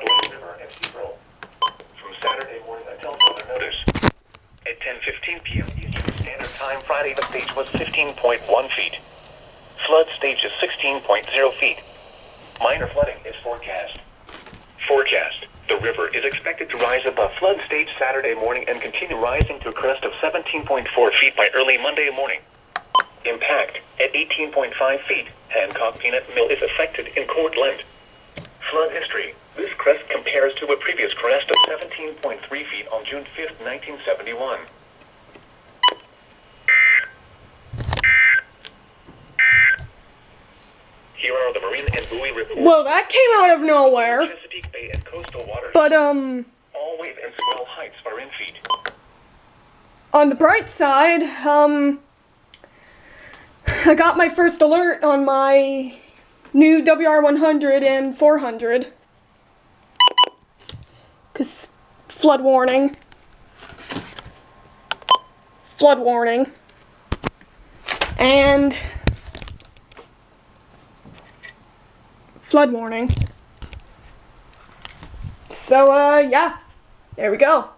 Broadway River and April. From Saturday morning until further notice. At 10:15 p.m. Eastern Standard Time Friday, the stage was 15.1 feet. Flood stage is 16.0 feet. Minor flooding is forecast. Forecast. The river is expected to rise above flood stage Saturday morning and continue rising to a crest of 17.4 feet by early Monday morning. Impact at 18.5 feet. Hancock Peanut Mill is affected in Cortland. Flood history. This crest compares to a previous crest of 17.3 feet on June 5th, 1971. Here are the marine and buoy reports. Well, that came out of nowhere. Chesapeake Bay and coastal waters. But, All wave and swell heights are in feet. on the bright side, I got my first alert on my new WR100 and 400. 'Cause flood warning. Flood warning. And flood warning. So, yeah. There we go.